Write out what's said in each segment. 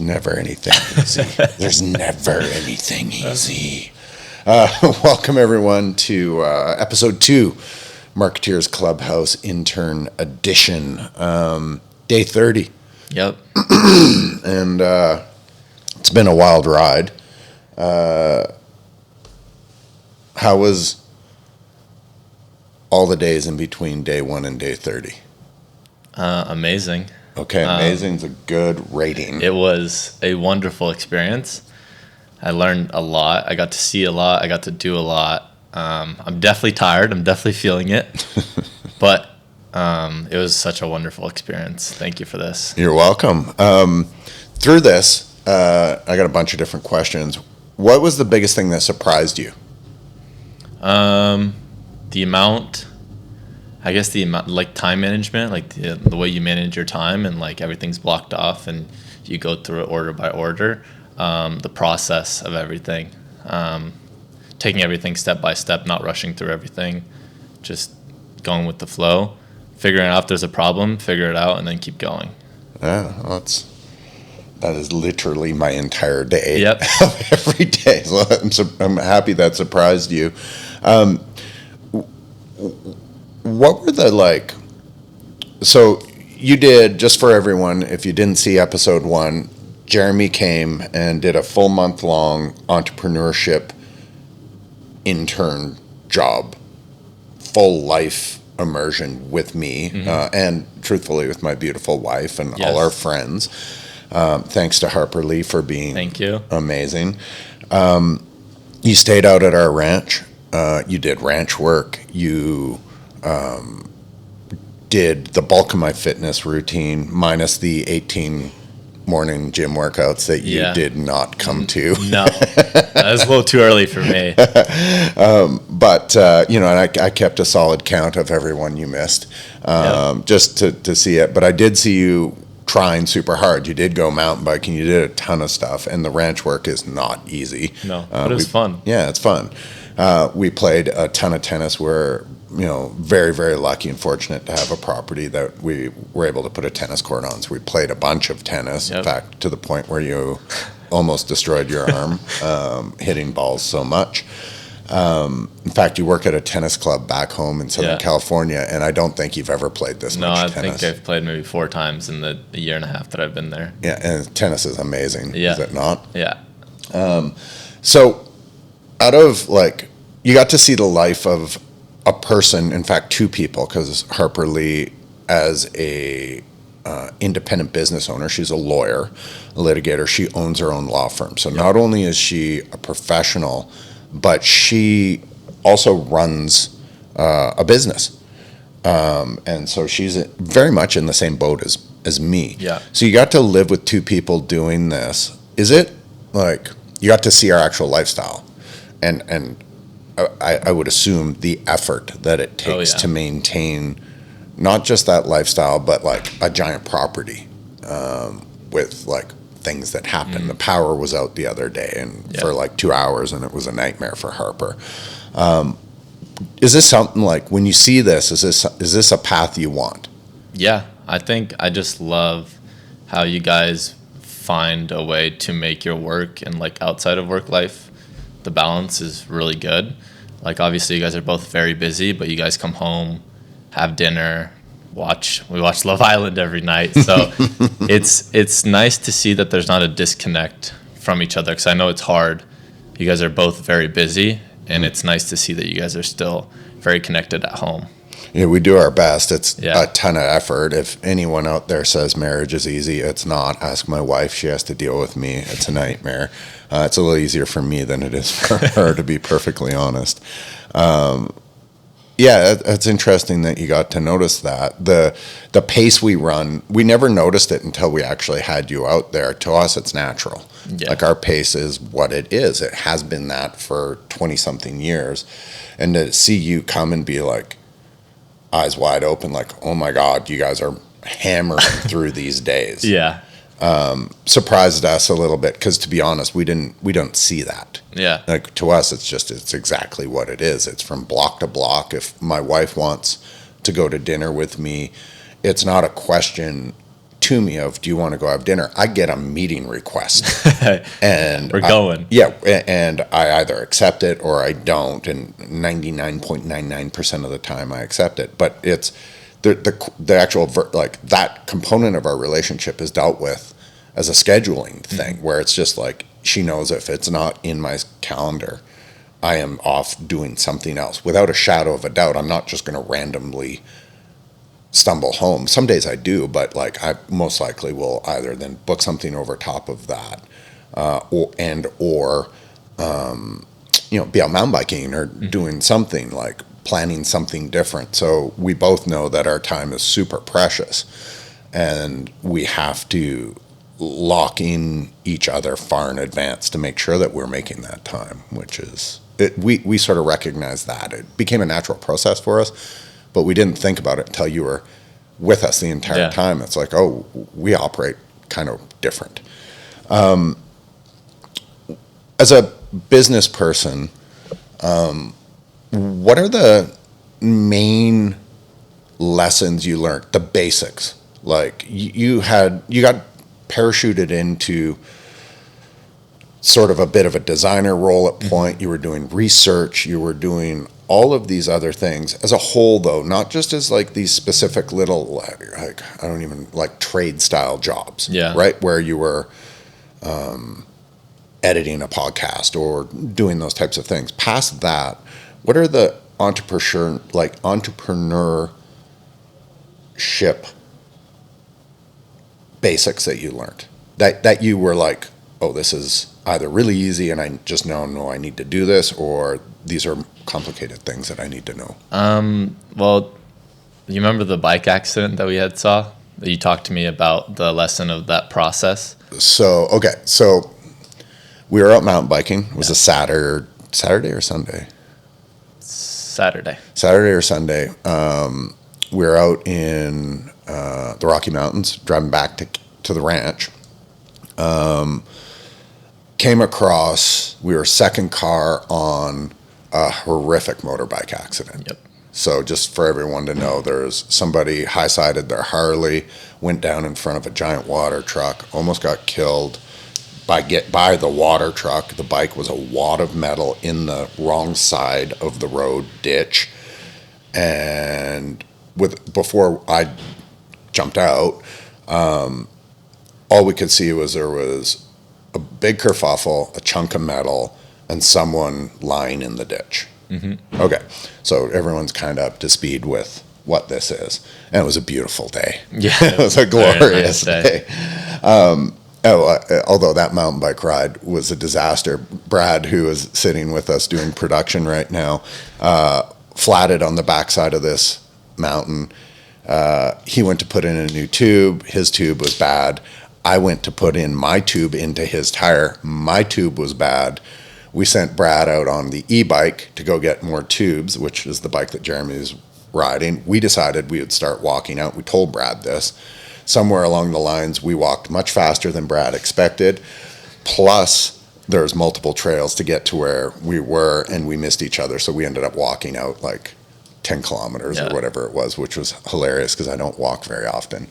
never anything easy. There's never anything easy. Welcome, everyone, to episode 2, Marketeers Clubhouse Intern Edition, day 30. Yep. And it's been a wild ride. How was all the days in between day 1 and day 30? Amazing. Okay, amazing is a good rating. It was a wonderful experience. I learned a lot. I got to see a lot. I got to do a lot. I'm definitely tired. I'm definitely feeling it. But it was such a wonderful experience. Thank you for this. You're welcome. Through this, I got a bunch of different questions. What was the biggest thing that surprised you? The amount, like time management, like the way you manage your time and like everything's blocked off and you go through it order by order. The process of everything, taking everything step by step, not rushing through everything, just going with the flow, figuring out if there's a problem, figure it out, and then keep going. Yeah, that is literally my entire day. Yep. Every day. So I'm happy that surprised you. What were the so you did, just for everyone, if you didn't see episode 1, Jeremy came and did a full month-long entrepreneurship intern job, full life immersion with me, and truthfully with my beautiful wife and all our friends. Thanks to Harper Lee for being Thank you. Amazing. You stayed out at our ranch. You did ranch work. You did the bulk of my fitness routine, minus the 18 morning gym workouts that you did not come to. No, that was a little too early for me. But and I kept a solid count of everyone you missed, just to see it. But I did see you trying super hard. You did go mountain biking. You did a ton of stuff, and the ranch work is not easy. No, but it was fun. Yeah, it's fun. We played a ton of tennis. We're very, very lucky and fortunate to have a property that we were able to put a tennis court on. So we played a bunch of tennis, in fact, to the point where you almost destroyed your arm hitting balls so much. In fact, you work at a tennis club back home in Southern California, and I don't think you've ever played this much tennis. No, I think I've played maybe 4 times in the year and a half that I've been there. Yeah, and tennis is amazing, is it not? Yeah. So out of, you got to see the life of a person, in fact, 2 people, because Harper Lee, as a independent business owner, she's a lawyer, a litigator. She owns her own law firm. So not only is she a professional, but she also runs a business. And so she's very much in the same boat as me. Yeah. So you got to live with 2 people doing this. Is it you got to see our actual lifestyle? And I would assume the effort that it takes to maintain not just that lifestyle, but a giant property with things that happen. The power was out the other day and for 2 hours, and it was a nightmare for Harper. Is this something when you see this, is this a path you want? Yeah, I think I just love how you guys find a way to make your work and outside of work life, the balance is really good. Obviously you guys are both very busy, but you guys come home, have dinner, we watch Love Island every night. So it's nice to see that there's not a disconnect from each other, because I know it's hard. You guys are both very busy, and it's nice to see that you guys are still very connected at home. Yeah, we do our best. It's a ton of effort. If anyone out there says marriage is easy, it's not. Ask my wife. She has to deal with me. It's a nightmare. It's a little easier for me than it is for her, to be perfectly honest. It's interesting that you got to notice that. The pace we run, we never noticed it until we actually had you out there. To us, it's natural. Yeah. Our pace is what it is. It has been that for 20-something years. And to see you come and be eyes wide open, oh my God, you guys are hammering through these days. Yeah. Surprised us a little bit, because to be honest, we don't see that. Yeah. To us, it's exactly what it is. It's from block to block. If my wife wants to go to dinner with me, it's not a question to me of, do you want to go have dinner? I get a meeting request. And we're going. Yeah. And I either accept it or I don't. And 99.99% of the time I accept it. But it's the actual, like, that component of our relationship is dealt with as a scheduling thing, where it's just like, she knows if it's not in my calendar, I am off doing something else. Without a shadow of a doubt, I'm not just going to randomly stumble home. Some days I do, but like, I most likely will either then book something over top of that, or be out mountain biking or doing something, like planning something different. So we both know that our time is super precious, and we have to lock in each other far in advance to make sure that we're making that time, which is we sort of recognize that. It became a natural process for us, but we didn't think about it until you were with us the entire time. It's like, oh, we operate kind of different. As a business person, what are the main lessons you learned? The basics, like you got parachuted into sort of a bit of a designer role at point. You were doing research, you were doing all of these other things as a whole, though, not just as like these specific little, like I don't even like trade style jobs, right? Where you were editing a podcast or doing those types of things. Past that, what are the entrepreneurship basics that you learned that you were like, oh, this is either really easy and I just know I need to do this, or these are complicated things that I need to know? Well, you remember the bike accident that we had saw? That you talked to me about the lesson of that process. So we were out mountain biking. It was a Saturday or Sunday? Saturday or Sunday. We were out in the Rocky Mountains, driving back to the ranch. Came across, we were second car on a horrific motorbike accident. Yep. So just for everyone to know, there's somebody high-sided their Harley, went down in front of a giant water truck, almost got killed by the water truck. The bike was a wad of metal in the wrong side of the road ditch. And before I jumped out, all we could see was there was a big kerfuffle, a chunk of metal, and someone lying in the ditch. Mm-hmm. Okay, so everyone's kind of up to speed with what this is, and it was a beautiful day. Yeah, it was a glorious day. Although that mountain bike ride was a disaster. Brad, who is sitting with us doing production right now, flatted on the backside of this mountain. He went to put in a new tube. His tube was bad. I went to put in my tube into his tire. My tube was bad. We sent Brad out on the e-bike to go get more tubes, which is the bike that Jeremy's riding. We decided we would start walking out. We told Brad this. Somewhere along the lines, we walked much faster than Brad expected. Plus, there's multiple trails to get to where we were, and we missed each other. So we ended up walking out like 10 kilometers or whatever it was, which was hilarious because I don't walk very often.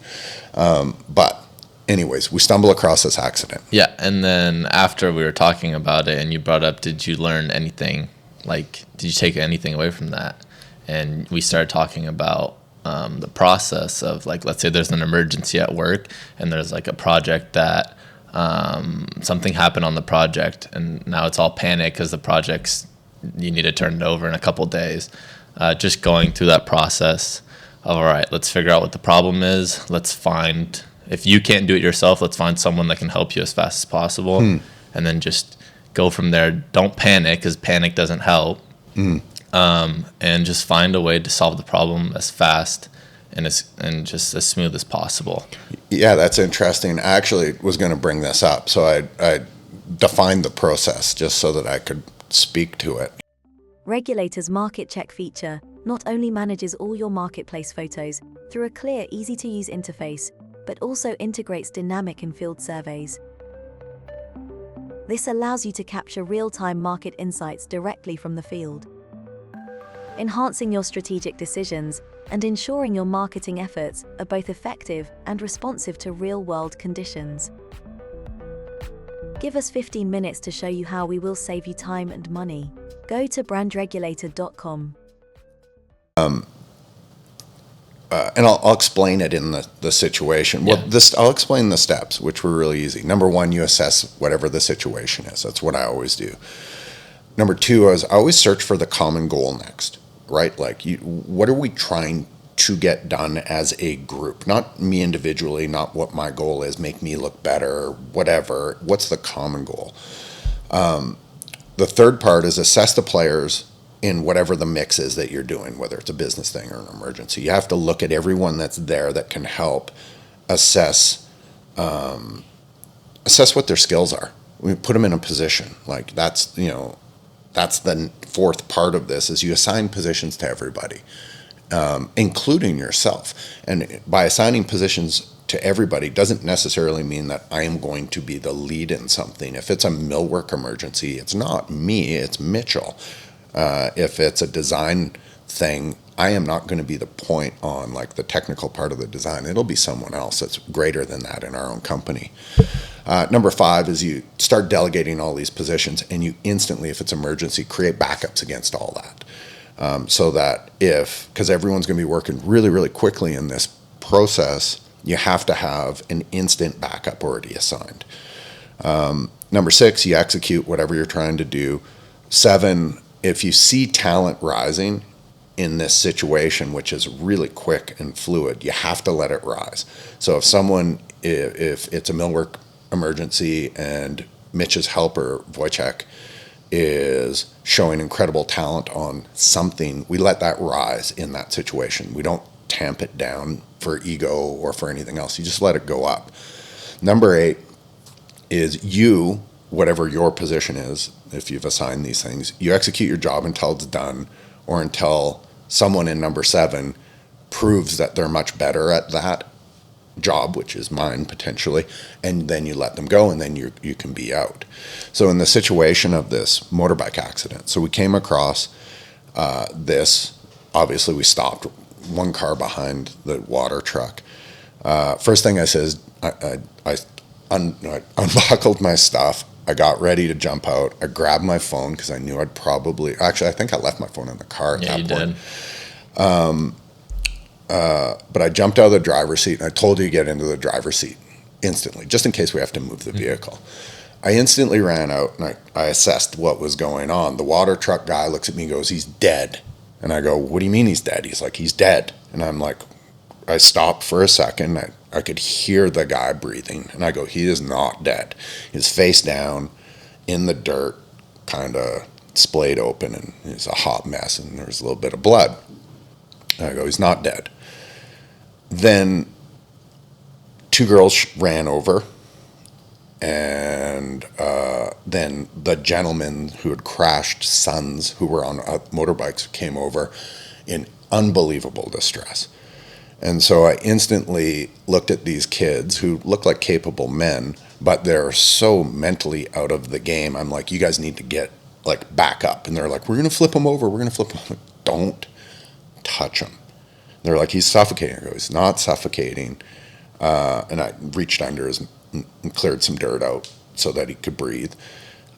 But anyways, we stumble across this accident. Yeah, and then after we were talking about it and you brought up, did you learn anything? Like, did you take anything away from that? And we started talking about the process of, like, let's say there's an emergency at work and there's like a project that something happened on the project and now it's all panic because the project's, you need to turn it over in a couple days. Just going through that process of, all right, let's figure out what the problem is. Let's find, if you can't do it yourself, let's find someone that can help you as fast as possible. And then just go from there. Don't panic, because panic doesn't help. And just find a way to solve the problem as fast and just as smooth as possible. Yeah, that's interesting. I actually was going to bring this up. So I defined the process just so that I could speak to it. Regulator's Market Check feature not only manages all your marketplace photos through a clear, easy-to-use interface, but also integrates dynamic and field surveys. This allows you to capture real-time market insights directly from the field, enhancing your strategic decisions and ensuring your marketing efforts are both effective and responsive to real-world conditions. Give us 15 minutes to show you how we will save you time and money. Go to brandregulator.com. And I'll explain it in the situation. Well, I'll explain the steps, which were really easy. Number one, you assess whatever the situation is. That's what I always do. Number two is I always search for the common goal next, right? Like, what are we trying to get done as a group? Not me individually, not what my goal is, make me look better, whatever. What's the common goal? The third part is assess the players in whatever the mix is that you're doing, whether it's a business thing or an emergency. You have to look at everyone that's there that can help assess what their skills are. We put them in a position. Like, that's the fourth part of this is you assign positions to everybody, including yourself. And by assigning positions to everybody doesn't necessarily mean that I am going to be the lead in something. If it's a millwork emergency, it's not me, it's Mitchell. If it's a design thing, I am not going to be the point on like the technical part of the design. It'll be someone else that's greater than that in our own company. Number 5 is you start delegating all these positions, and you instantly, if it's emergency, create backups against all that. So that because everyone's going to be working really, really quickly in this process, you have to have an instant backup already assigned. Number 6, you execute whatever you're trying to do. 7, if you see talent rising in this situation, which is really quick and fluid, you have to let it rise. So if it's a millwork emergency and Mitch's helper, Wojciech, is showing incredible talent on something, we let that rise in that situation. We don't tamp it down for ego or for anything else. You just let it go up. Number 8 is whatever your position is, if you've assigned these things, you execute your job until it's done, or until someone in number 7 proves that they're much better at that job, which is mine potentially, and then you let them go, and then you can be out. So in the situation of this motorbike accident, so we came across this, obviously we stopped, one car behind the water truck. First thing I says, I unbuckled my stuff. I got ready to jump out. I grabbed my phone because I knew I think I left my phone in the car at that point. But I jumped out of the driver's seat, and I told you to get into the driver's seat instantly, just in case we have to move the vehicle. I instantly ran out, and I assessed what was going on. The water truck guy looks at me and goes, "He's dead." And I go, "What do you mean he's dead?" He's like, "He's dead." And I'm like, I stopped for a second. I could hear the guy breathing, and I go, "He is not dead." He's face down in the dirt, kind of splayed open, and it's a hot mess, and there's a little bit of blood. And I go, "He's not dead." Then 2 girls ran over, and then the gentlemen who had crashed, sons who were on motorbikes, came over in unbelievable distress. And so I instantly looked at these kids who looked like capable men, but they're so mentally out of the game. I'm like, "You guys need to get back up." And they're like, "We're going to flip him over. We're going to flip him." I'm like, "Don't touch him." They're like, "He's suffocating." I go, "He's not suffocating." And I reached under his and cleared some dirt out so that he could breathe.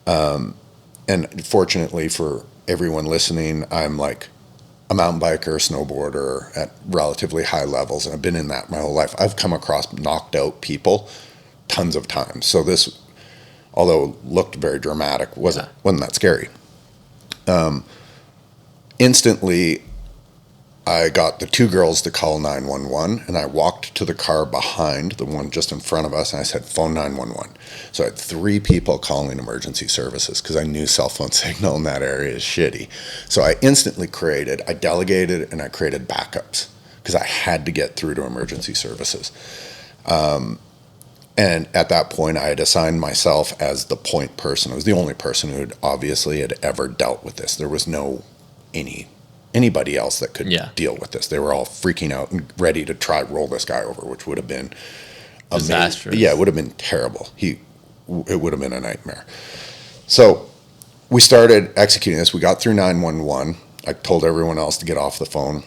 And fortunately for everyone listening, I'm like a mountain biker, snowboarder at relatively high levels, and I've been in that my whole life. I've come across knocked out people tons of times. So this, although it looked very dramatic, wasn't that scary. Instantly, I got the 2 girls to call 911, and I walked to the car behind, the one just in front of us, and I said, "Phone 911. So I had 3 people calling emergency services because I knew cell phone signal in that area is shitty. So I instantly delegated, and I created backups because I had to get through to emergency services. And at that point, I had assigned myself as the point person. I was the only person who had ever dealt with this. There was no anybody else that could deal with this. They were all freaking out and ready to try roll this guy over, which would have been disastrous. Yeah, it would have been terrible. It would have been a nightmare. So we started executing this. We got through 911. I told everyone else to get off the phone.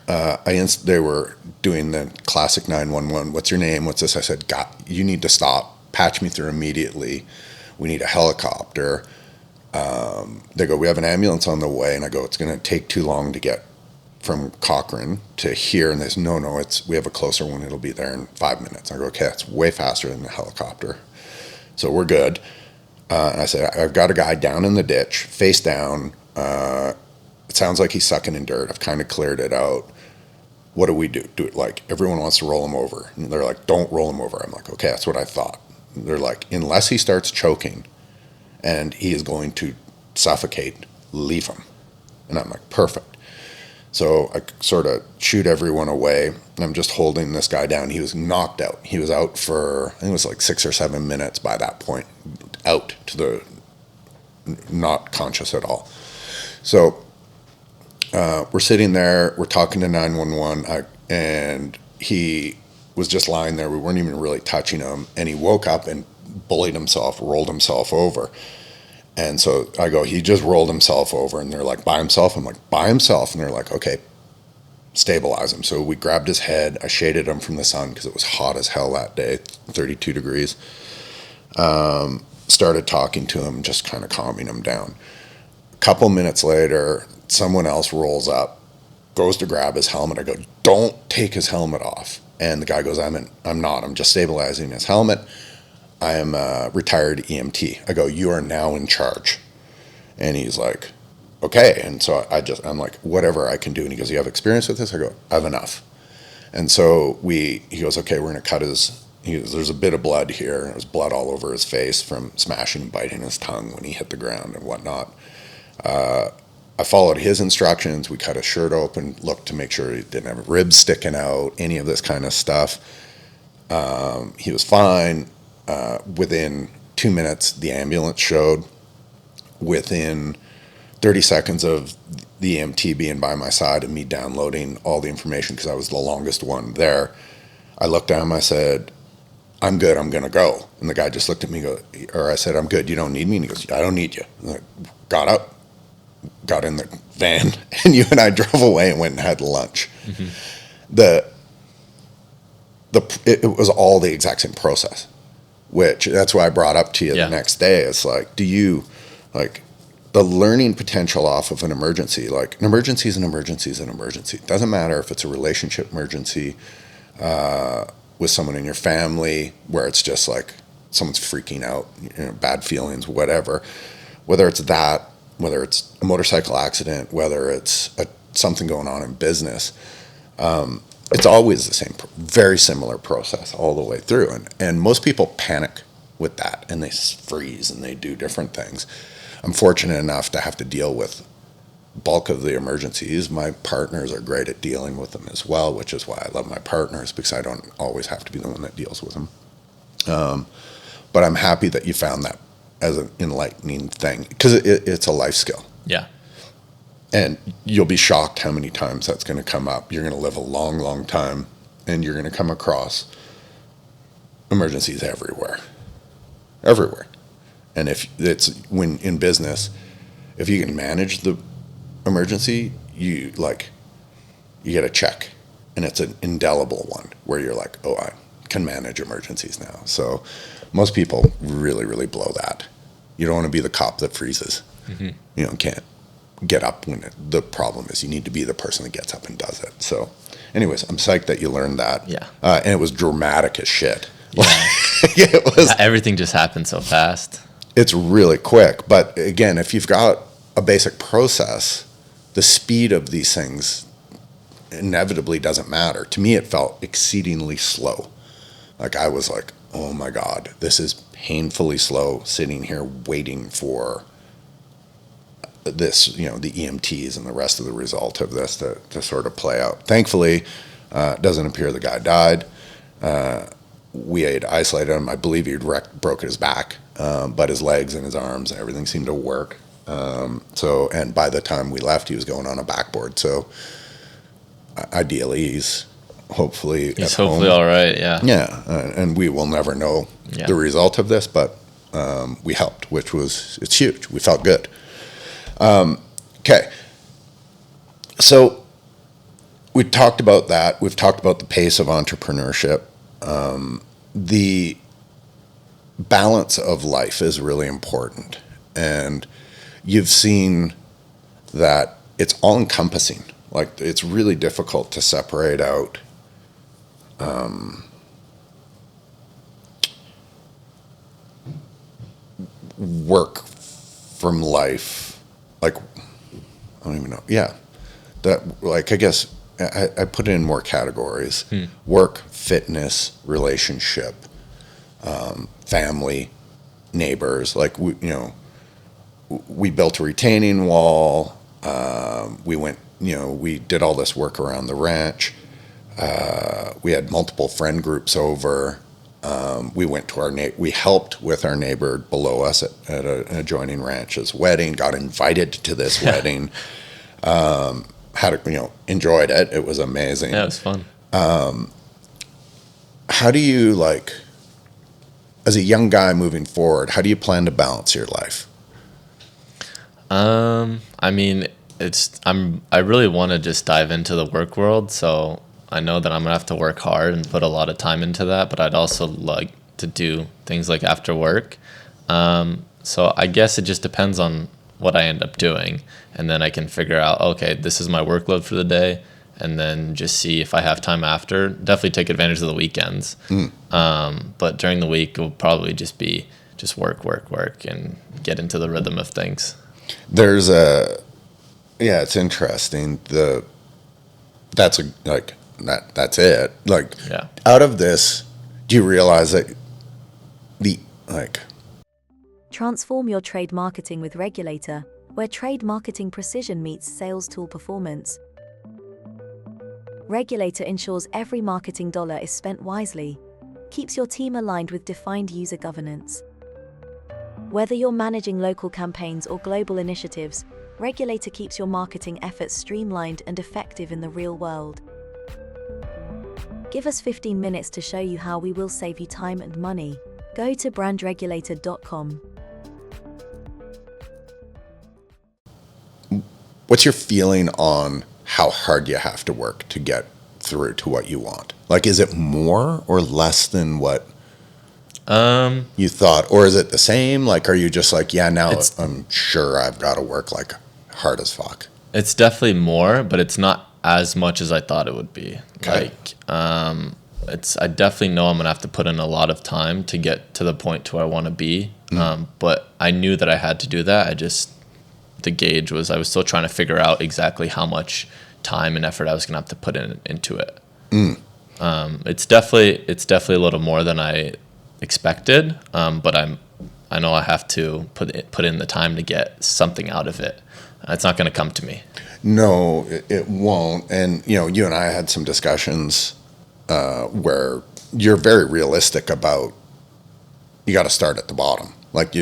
They were doing the classic 911. What's your name? What's this? I said, you need to stop. Patch me through immediately. We need a helicopter. They go, we have an ambulance on the way. And I go, it's going to take too long to get from Cochrane to here. And they said, no, we have a closer one. It'll be there in 5 minutes. I go, okay, that's way faster than the helicopter. So we're good. And I said, I've got a guy down in the ditch, face down. It sounds like he's sucking in dirt. I've kind of cleared it out. What do we do? Do it like everyone wants to roll him over. And they're like, don't roll him over. I'm like, okay, that's what I thought. And they're like, unless he starts choking and he is going to suffocate, leave him. And I'm like, perfect. So I sort of shoot everyone away. And I'm just holding this guy down. He was knocked out. He was out for, I think it was like 6 or 7 minutes by that point, out to the not conscious at all. So we're sitting there, we're talking to 911, and he was just lying there. We weren't even really touching him. And he woke up and bullied himself, rolled himself over. And so I go, he just rolled himself over. And they're like, by himself? I'm like, by himself. And they're like, okay, stabilize him. So we grabbed his head. I shaded him from the sun because it was hot as hell that day, 32 degrees. Started talking to him, just kind of calming him down. A couple minutes later, someone else rolls up, goes to grab his helmet. I go, don't take his helmet off. And the guy goes, I'm not. I'm just stabilizing his helmet. I am a retired EMT. I go, you are now in charge. And he's like, okay. And so I'm like, whatever I can do. And he goes, you have experience with this? I go, I have enough. And so he goes, okay, we're going to cut there's a bit of blood here. There's blood all over his face from smashing and biting his tongue when he hit the ground and whatnot. I followed his instructions. We cut his shirt open, looked to make sure he didn't have ribs sticking out, any of this kind of stuff. He was fine. Within 2 minutes, the ambulance showed. Within 30 seconds of the EMT being by my side and me downloading all the information, because I was the longest one there, I looked at him, I said, I'm good, I'm going to go. And the guy just looked at me, I said, I'm good, you don't need me? And he goes, I don't need you. And I got up, got in the van, and you and I drove away and went and had lunch. Mm-hmm. It was all the exact same process, which that's why I brought up to you the next day. It's like, do you, like, the learning potential off of an emergency, like an emergency is an emergency is an emergency. It doesn't matter if it's a relationship emergency with someone in your family where it's just like someone's freaking out, bad feelings, whatever, whether it's that, whether it's a motorcycle accident, whether it's something going on in business, it's always the same, very similar process all the way through. And most people panic with that and they freeze and they do different things. I'm fortunate enough to have to deal with bulk of the emergencies. My partners are great at dealing with them as well, which is why I love my partners, because I don't always have to be the one that deals with them. But I'm happy that you found that as an enlightening thing, because it's a life skill. Yeah. And you'll be shocked how many times that's going to come up. You're going to live a long, long time, and you're going to come across emergencies everywhere. And if it's when in business, if you can manage the emergency, you get a check, and it's an indelible one where you're like, oh, I can manage emergencies now. So most people really, really blow that. You don't want to be the cop that freezes. Mm-hmm. Can't get up when the problem is. You need to be the person that gets up and does it. So anyways, I'm psyched that you learned that. Yeah. And it was dramatic as shit. Yeah. Everything just happened so fast. It's really quick. But again, if you've got a basic process, the speed of these things inevitably doesn't matter. To me, it felt exceedingly slow. Like I was like, oh my God, this is painfully slow, sitting here waiting for this, the EMTs and the rest of the result of this to sort of play out. Thankfully, it doesn't appear the guy died. We had isolated him. I believe he'd broke his back, but his legs and his arms and everything seemed to work. And by the time we left, he was going on a backboard. So ideally, he's hopefully all right. Yeah. Yeah. And we will never know the result of this, but we helped, it's huge. We felt good. Okay. So we talked about that. We've talked about the pace of entrepreneurship. The balance of life is really important. And you've seen that it's all encompassing. Like, it's really difficult to separate out work from life. Like, I don't even know. Yeah. That, like, I guess I put it in more categories: work, fitness, relationship, family, neighbors. Like, we built a retaining wall. We went, we did all this work around the ranch. We had multiple friend groups over. We went to we helped with our neighbor below us at an adjoining ranch's wedding, got invited to this wedding. Enjoyed it. It was amazing. Yeah, it was fun. How do you, like, as a young guy moving forward, how do you plan to balance your life? I mean, I really want to just dive into the work world, so I know that I'm gonna have to work hard and put a lot of time into that, but I'd also like to do things like after work. So I guess it just depends on what I end up doing, and then I can figure out, okay, this is my workload for the day, and then just see if I have time after. Definitely take advantage of the weekends. But during the week, it will probably just be just work, and get into the rhythm of things. It's interesting. That's it. Like, yeah. Out of this, do you realize that Transform your trade marketing with Regulator, where trade marketing precision meets sales tool performance. Regulator ensures every marketing dollar is spent wisely, keeps your team aligned with defined user governance. Whether you're managing local campaigns or global initiatives, Regulator keeps your marketing efforts streamlined and effective in the real world. Give us 15 minutes to show you how we will save you time and money. Go to brandregulator.com. What's your feeling on how hard you have to work to get through to what you want? Like, is it more or less than what you thought? Or is it the same? Like, are you just like, yeah, now I'm sure I've got to work like hard as fuck? It's definitely more, but it's not as much as I thought it would be. Okay. Like, I definitely know I'm gonna have to put in a lot of time to get to the point to where I want to be. But I knew that I had to do that. The gauge was, I was still trying to figure out exactly how much time and effort I was gonna have to put into it. It's definitely a little more than I expected. But I know I have to put in the time to get something out of it. It's not gonna come to me. No, it won't. And, you and I had some discussions where you're very realistic about, you got to start at the bottom. Like,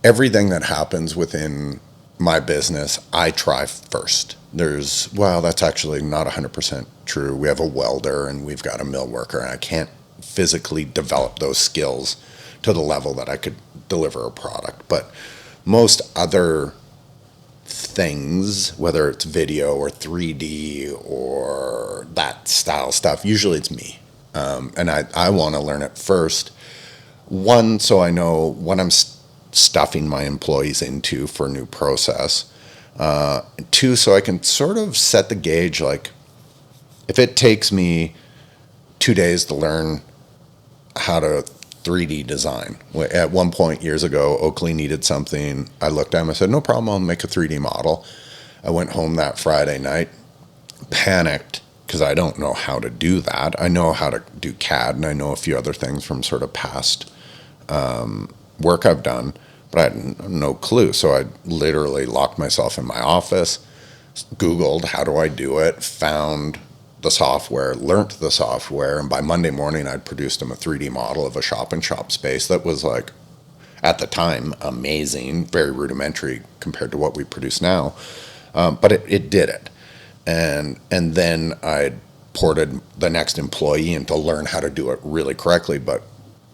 everything that happens within my business, I try first. That's actually not 100% true. We have a welder and we've got a mill worker, and I can't physically develop those skills to the level that I could deliver a product. But most other things, whether it's video or 3D or that style stuff, usually it's me. And I want to learn it first. One, so I know what I'm stuffing my employees into for a new process. Two, so I can sort of set the gauge, like, if it takes me 2 days to learn how to 3D design. At one point years ago, Oakley needed something. I looked at him, I said, no problem, I'll make a 3D model. I went home that Friday night, panicked, because I don't know how to do that. I know how to do CAD, and I know a few other things from sort of past work I've done, but I had no clue. So I literally locked myself in my office, Googled how do I do it, found the software, learnt the software, and by Monday morning I'd produced him a 3D model of a shop-in-shop space that was, like, at the time, amazing, very rudimentary compared to what we produce now, but it did it. And then I ported the next employee in to learn how to do it really correctly, but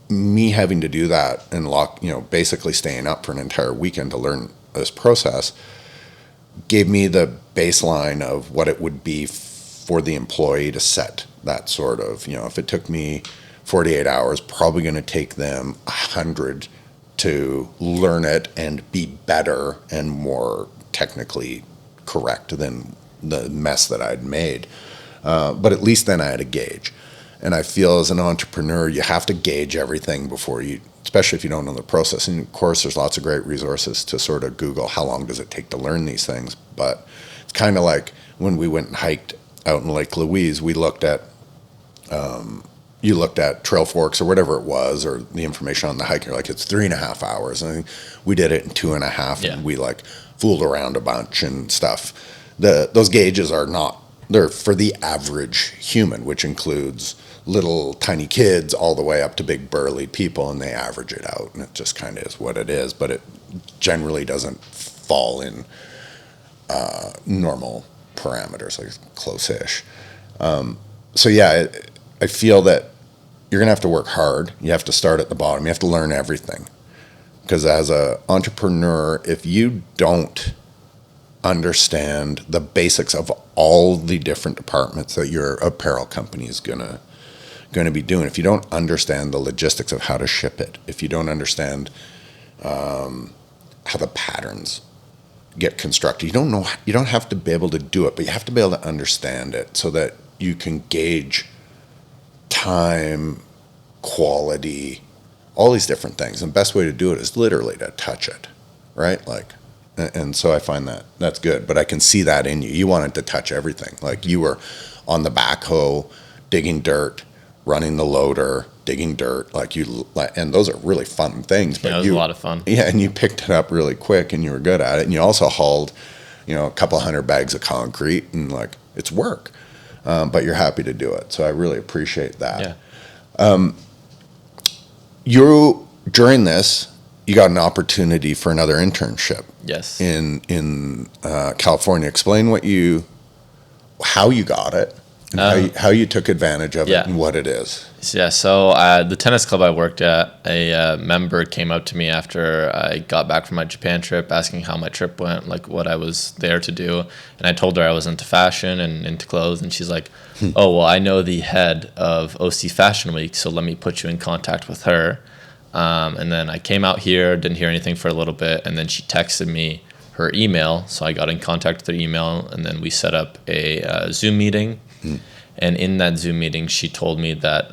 me having to do that and basically staying up for an entire weekend to learn this process gave me the baseline of what it would be for the employee to set that sort of, if it took me 48 hours, probably going to take them 100 to learn it and be better and more technically correct than the mess that I'd made. But at least then I had a gauge. And I feel as an entrepreneur, you have to gauge everything before you, especially if you don't know the process. And of course, there's lots of great resources to sort of Google how long does it take to learn these things. But it's kind of like when we went and hiked out in Lake Louise, we looked at, you looked at Trail Forks or whatever it was, or the information on the hike. You're like, it's 3.5 hours. And I think we did it in 2.5, and we like fooled around a bunch and stuff. Those gauges are not, they're for the average human, which includes little tiny kids all the way up to big burly people, and they average it out, and it just kind of is what it is, but it generally doesn't fall in normal parameters, like close-ish. So yeah, I feel that you're gonna have to work hard. You have to start at the bottom. You have to learn everything, because as an entrepreneur, if you don't understand the basics of all the different departments that your apparel company is going to be doing, if you don't understand the logistics of how to ship it, if you don't understand how the patterns get constructed, you don't have to be able to do it, but you have to be able to understand it so that you can gauge time, quality, all these different things. And the best way to do it is literally to touch it, right? Like, and so I find that that's good, but I can see that in you. You wanted to touch everything. Like, you were on the backhoe, digging dirt, running the loader, digging dirt. And those are really fun things. But it was a lot of fun. Yeah, and you picked it up really quick, and you were good at it. And you also hauled, a couple 100 bags of concrete, and it's work. But you're happy to do it. So I really appreciate that. Yeah. During this, you got an opportunity for another internship. Yes. In California. Explain how you got it, and how you took advantage of it, and what it is. Yeah. So the tennis club I worked at, a member came up to me after I got back from my Japan trip, asking how my trip went, like what I was there to do, and I told her I was into fashion and into clothes, and she's like, "Oh, well, I know the head of OC Fashion Week, so let me put you in contact with her." And then I came out here, didn't hear anything for a little bit, and then she texted me her email, so I got in contact with her email, and then we set up a Zoom meeting. And in that Zoom meeting, she told me that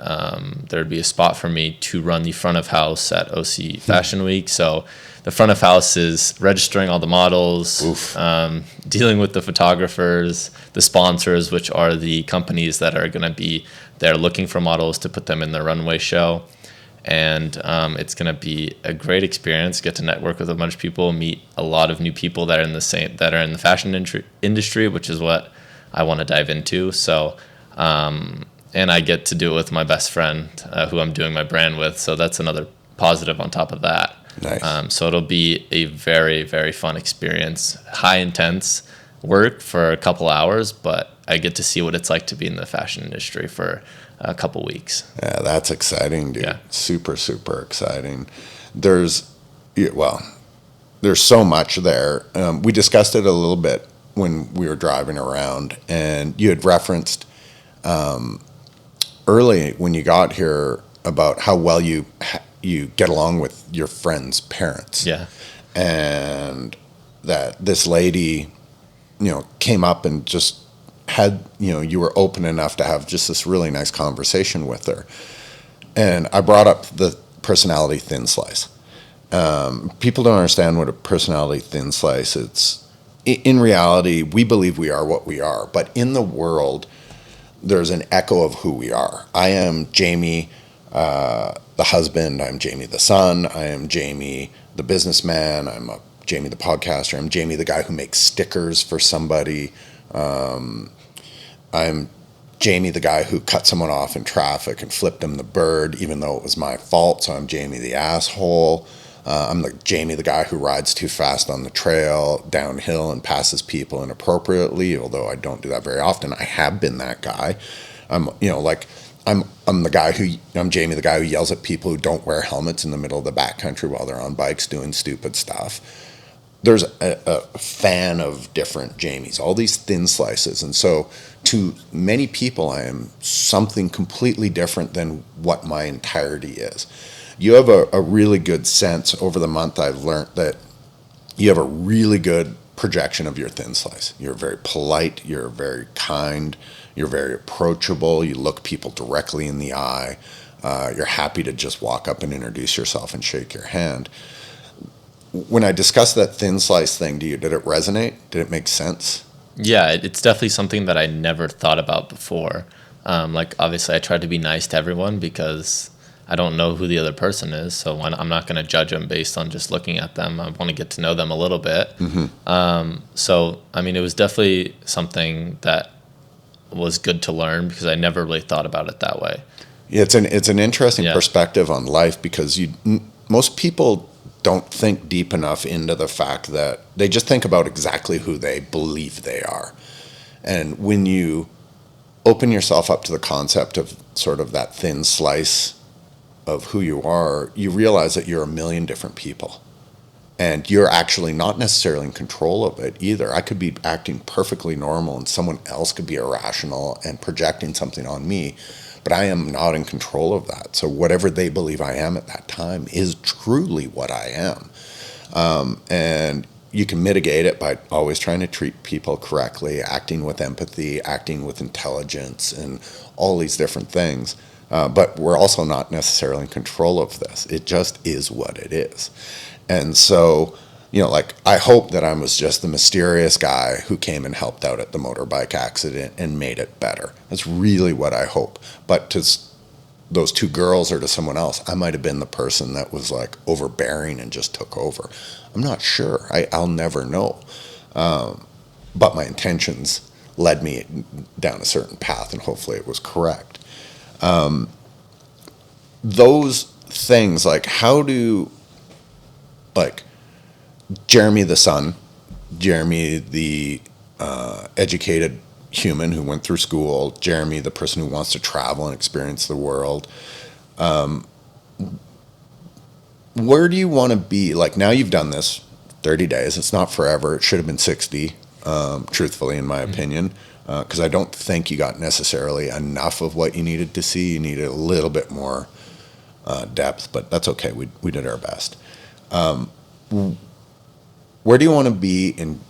there'd be a spot for me to run the front of house at OC Fashion Week. So the front of house is registering all the models, dealing with the photographers, the sponsors, which are the companies that are going to be there looking for models to put them in the runway show. And it's going to be a great experience. Get to network with a bunch of people, meet a lot of new people that are in the fashion industry, which is what I want to dive into. So, and I get to do it with my best friend, who I'm doing my brand with. So that's another positive on top of that. Nice. So it'll be a very, very fun experience. High intense work for a couple hours, but I get to see what it's like to be in the fashion industry for a couple weeks. Yeah, that's exciting, dude. Yeah. Super, super exciting. There's so much there. We discussed it a little bit when we were driving around, and you had referenced early when you got here about how well you get along with your friends' parents. Yeah. And that this lady, came up and just had, you were open enough to have just this really nice conversation with her. And I brought up the personality thin slice. People don't understand what a personality thin slice is. In reality, we believe we are what we are, but in the world, there's an echo of who we are. I am Jamie, the husband. I'm Jamie, the son. I am Jamie, the businessman. I'm Jamie, the podcaster. I'm Jamie, the guy who makes stickers for somebody. I'm Jamie, the guy who cut someone off in traffic and flipped him the bird, even though it was my fault. So I'm Jamie, the asshole. I'm Jamie, the guy who rides too fast on the trail downhill and passes people inappropriately, although I don't do that very often. I have been that guy. I'm Jamie, the guy who yells at people who don't wear helmets in the middle of the backcountry while they're on bikes doing stupid stuff. there's a fan of different Jamies, all these thin slices. And so to many people, I am something completely different than what my entirety is. You have a really good sense over the month. I've learned that you have a really good projection of your thin slice. You're very polite, you're very kind, you're very approachable, you look people directly in the eye, you're happy to just walk up and introduce yourself and shake your hand. When I discussed that thin slice thing to you, did it resonate? Did it make sense? Yeah, it's definitely something that I never thought about before. Like, obviously, I try to be nice to everyone because I don't know who the other person is, so I'm not going to judge them based on just looking at them. I want to get to know them a little bit. So, I mean, it was definitely something that was good to learn because I never really thought about it that way. Yeah, it's an interesting perspective on life because most people don't think deep enough into the fact that they just think about exactly who they believe they are. And when you open yourself up to the concept of sort of that thin slice of who you are, you realize that you're a million different people. And you're actually not necessarily in control of it either. I could be acting perfectly normal and someone else could be irrational and projecting something on me, but I am not in control of that. So whatever they believe I am at that time is truly what I am. And you can mitigate it by always trying to treat people correctly, acting with empathy, acting with intelligence, and all these different things. But we're also not necessarily in control of this. It just is what it is. And so, like, I hope that I was just the mysterious guy who came and helped out at the motorbike accident and made it better. That's really what I hope. But to those two girls or to someone else, I might have been the person that was like overbearing and just took over. I'm not sure. I'll never know. But my intentions led me down a certain path, and hopefully it was correct. Those things, like, how do, like, Jeremy the son, Jeremy the educated human who went through school, Jeremy the person who wants to travel and experience the world, where do you want to be? Like, now you've done this 30 days. It's not forever. It should have been 60, truthfully, in my opinion, because I don't think you got necessarily enough of what you needed to see. You needed a little bit more depth, but that's okay. We did our best. Where do you want to be in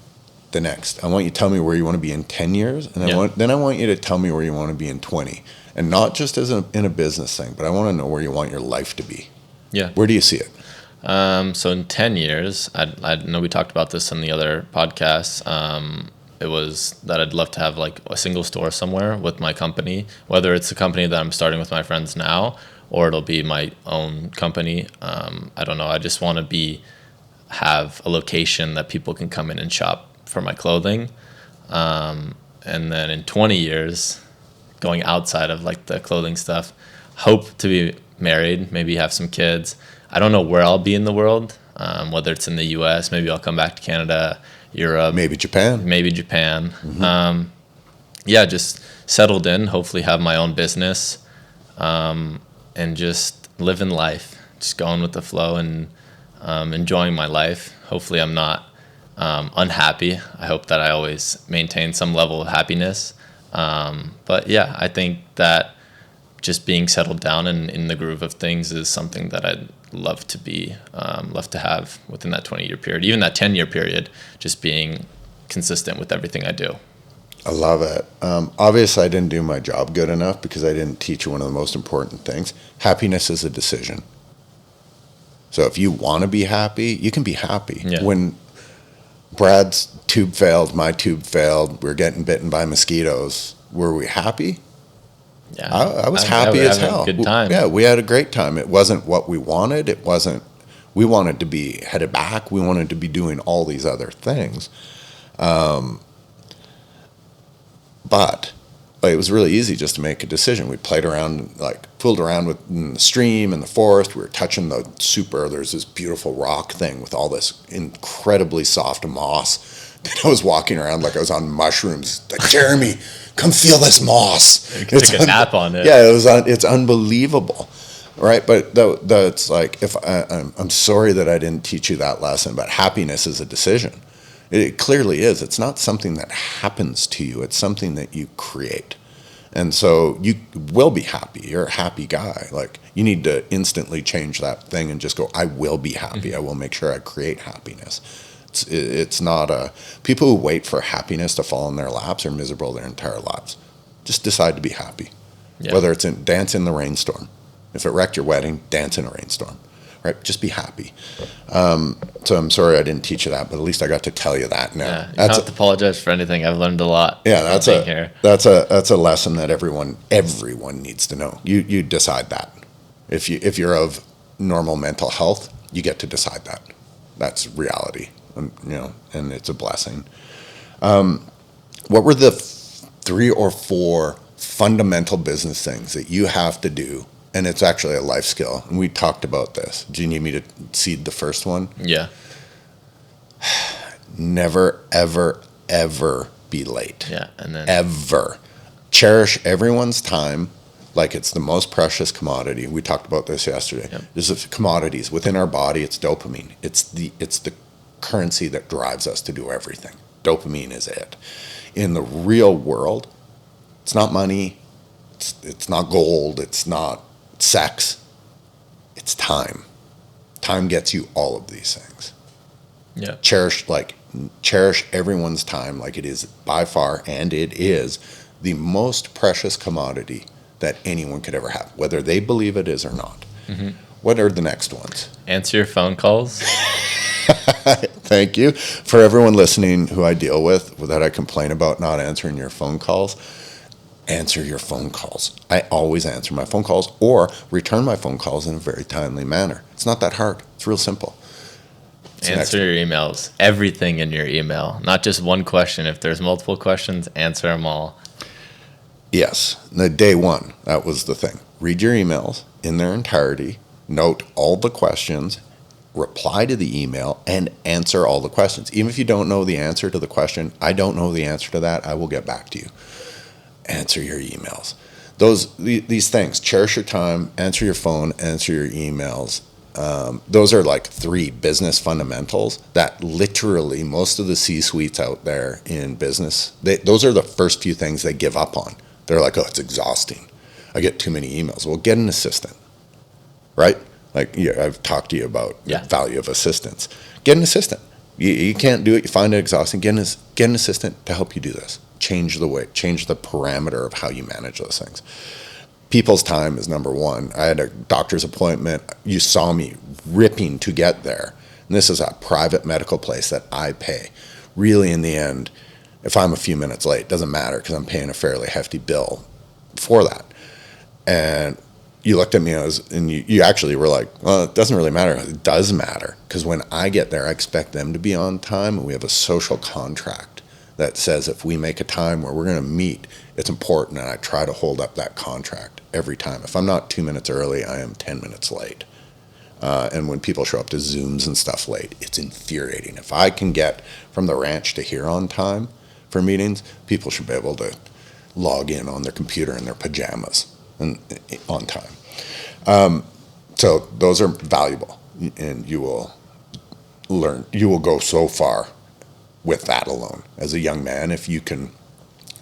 the next? I want you to tell me where you want to be in 10 years, and then I want you to tell me where you want to be in 20. And not just in a business thing, but I want to know where you want your life to be. Yeah. Where do you see it? So in 10 years, I know we talked about this in the other podcasts. It was that I'd love to have like a single store somewhere with my company, whether it's a company that I'm starting with my friends now, or it'll be my own company. I don't know. I just want to have a location that people can come in and shop for my clothing. And then in 20 years, going outside of like the clothing stuff, hope to be married, maybe have some kids. I don't know where I'll be in the world, whether it's in the US, maybe I'll come back to Canada, Europe. Maybe Japan. Mm-hmm. Just settled in, hopefully have my own business, and just living life, just going with the flow and enjoying my life. Hopefully I'm not unhappy. I hope that I always maintain some level of happiness. But yeah, I think that just being settled down and in the groove of things is something that I'd love to have within that 20-year period, even that 10-year period, just being consistent with everything I do. I love it. Obviously, I didn't do my job good enough because I didn't teach you one of the most important things. Happiness is a decision. So if you want to be happy, you can be happy. Yeah. When Brad's tube failed, my tube failed, we were getting bitten by mosquitoes, were we happy? Yeah, I was happy as hell. A good time. Yeah, we had a great time. It wasn't what we wanted. We wanted to be headed back. We wanted to be doing all these other things. But it was really easy just to make a decision. We played around, fooled around with in the stream and the forest. We were touching there's this beautiful rock thing with all this incredibly soft moss. And I was walking around like I was on mushrooms. Like, Jeremy, come feel this moss. Take a nap on it. Yeah, it's unbelievable. right? But that's like, if I'm sorry that I didn't teach you that lesson, but happiness is a decision. It clearly is. It's not something that happens to you. It's something that you create. And so you will be happy. You're a happy guy. Like, you need to instantly change that thing and just go, I will be happy. I will make sure I create happiness. It's not people who wait for happiness to fall in their laps are miserable their entire lives. Just decide to be happy. Yeah. Whether it's dance in the rainstorm. If it wrecked your wedding, dance in a rainstorm. Right? Just be happy. So I'm sorry I didn't teach you that, but at least I got to tell you that now. Yeah, you don't have to apologize for anything. I've learned a lot. Yeah, that's a lesson that everyone needs to know. You decide that. If you're of normal mental health, you get to decide that. That's reality. And it's a blessing. What were the 3 or 4 fundamental business things that you have to do? And it's actually a life skill. And we talked about this. Do you need me to seed the first one? Yeah. Never, ever, ever be late. Yeah. And then ever. Cherish everyone's time like it's the most precious commodity. We talked about this yesterday. Yep. There's commodities within our body. It's dopamine. It's the currency that drives us to do everything. Dopamine is it. In the real world, it's not money. It's not gold. It's not sex. It's time. Time gets you all of these things. Yeah. Cherish everyone's time like it is by far, and it is the most precious commodity that anyone could ever have, whether they believe it is or not. Mm-hmm. What are the next ones? Answer your phone calls. Thank you. For everyone listening who I deal with that I complain about not answering your phone calls, answer your phone calls. I always answer my phone calls or return my phone calls in a very timely manner. It's not that hard. It's real simple. Answer your emails. Everything in your email. Not just one question. If there's multiple questions, answer them all. Yes. The day one, that was the thing. Read your emails in their entirety. Note all the questions. Reply to the email and answer all the questions. Even if you don't know the answer to the question, I don't know the answer to that, I will get back to you. Answer your emails. These things, cherish your time, answer your phone, answer your emails. Those are like 3 business fundamentals that literally most of the C-suites out there in business, those are the first few things they give up on. They're like, oh, it's exhausting. I get too many emails. Well, get an assistant, right? Like, yeah, I've talked to you about the value of assistants. Get an assistant. You can't do it. You find it exhausting. Get an assistant to help you do this. Change the parameter of how you manage those things. People's time is number one. I had a doctor's appointment. You saw me ripping to get there. And this is a private medical place that I pay. Really, in the end, if I'm a few minutes late, it doesn't matter because I'm paying a fairly hefty bill for that. And you looked at me and you actually were like, well, it doesn't really matter. It does matter because when I get there, I expect them to be on time, and we have a social contract that says if we make a time where we're going to meet, it's important, and I try to hold up that contract every time. If I'm not 2 minutes early, I am 10 minutes late. And when people show up to Zooms and stuff late, it's infuriating. If I can get from the ranch to here on time for meetings, people should be able to log in on their computer in their pajamas and on time. So those are valuable, and you will go so far with that alone. As a young man, if you can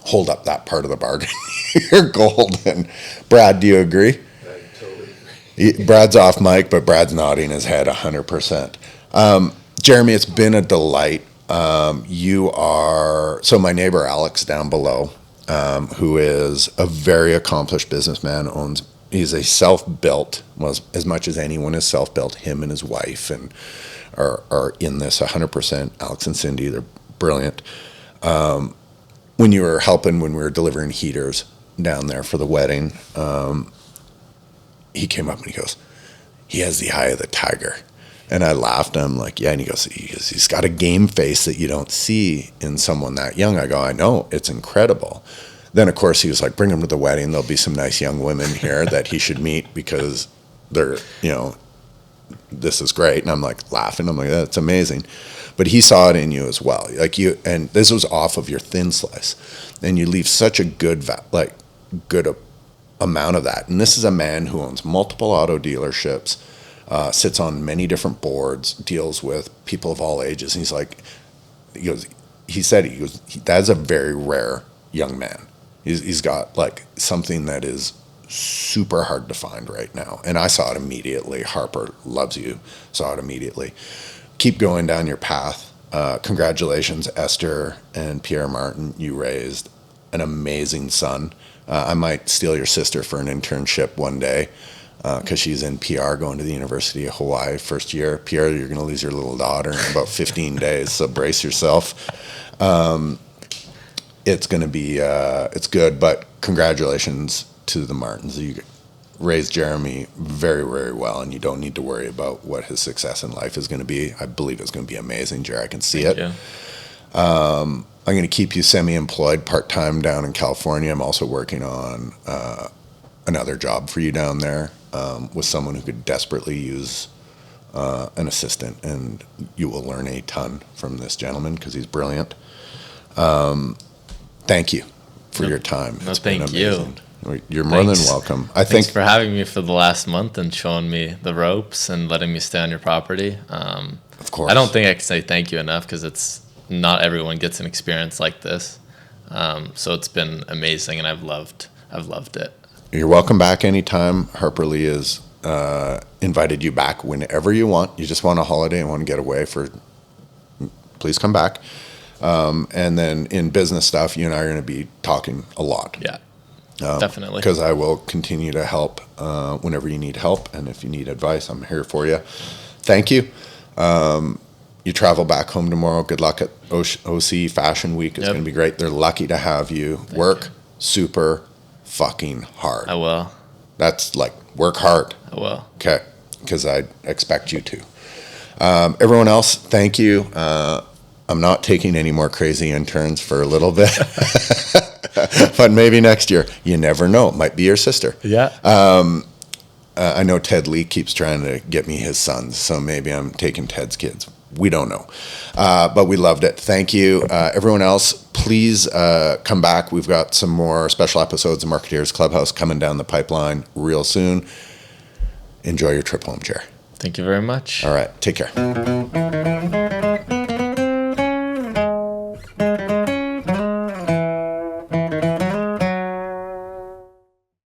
hold up that part of the bargain, you're golden. Brad, do you agree? I totally agree. Brad's off mic, but Brad's nodding his head 100%. Jeremy, it's been a delight. So my neighbor Alex down below, who is a very accomplished businessman, he's a self-built, well, as much as anyone is self-built, him and his wife, and are in this 100%. Alex and Cindy, they're brilliant. When you were helping, when we were delivering heaters down there for the wedding, he came up and he goes, he has the eye of the tiger. And I laughed. I'm like, yeah. And he goes, he's got a game face that you don't see in someone that young. I go, I know, it's incredible. Then, of course, he was like, bring him to the wedding. There'll be some nice young women here that he should meet because they're, this is great. And I'm like laughing. I'm like, that's amazing. But he saw it in you as well. Like and this was off of your thin slice. And you leave such a good amount of that. And this is a man who owns multiple auto dealerships, sits on many different boards, deals with people of all ages. And he's like, he said, that's a very rare young man. He's got like something that is super hard to find right now. And I saw it immediately. Harper loves you. Saw it immediately. Keep going down your path. Congratulations, Esther and Pierre Martin. You raised an amazing son. I might steal your sister for an internship one day because she's in PR going to the University of Hawaii first year. Pierre, you're going to lose your little daughter in about 15 days, so brace yourself. It's going to be, it's good, but congratulations to the Martins. You raised Jeremy very, very well, and you don't need to worry about what his success in life is going to be. I believe it's going to be amazing, Jerry. I can see it. I'm going to keep you semi-employed part-time down in California. I'm also working on another job for you down there with someone who could desperately use an assistant, and you will learn a ton from this gentleman because he's brilliant. Thank you for your time. It's been amazing. You're more than welcome. Thanks for having me for the last month and showing me the ropes and letting me stay on your property. Of course. I don't think I can say thank you enough because it's not everyone gets an experience like this. So it's been amazing, and I've loved it. You're welcome back anytime. Harper Lee has invited you back whenever you want. You just want a holiday and want to get away please come back. And then in business stuff, you and I are going to be talking a lot. Yeah. Definitely. Because I will continue to help whenever you need help. And if you need advice, I'm here for you. Thank you. You travel back home tomorrow. Good luck at OC Fashion Week. It's going to be great. They're lucky to have you. Thank you. Super fucking hard. I will. That's like, work hard. I will. Okay. Because I expect you to. Everyone else, thank you. I'm not taking any more crazy interns for a little bit. But maybe next year. You never know. It might be your sister. Yeah. I know Ted Lee keeps trying to get me his sons, so maybe I'm taking Ted's kids. We don't know. But we loved it. Thank you. Everyone else, please come back. We've got some more special episodes of Marketeers Clubhouse coming down the pipeline real soon. Enjoy your trip home, Jer. Thank you very much. All right. Take care.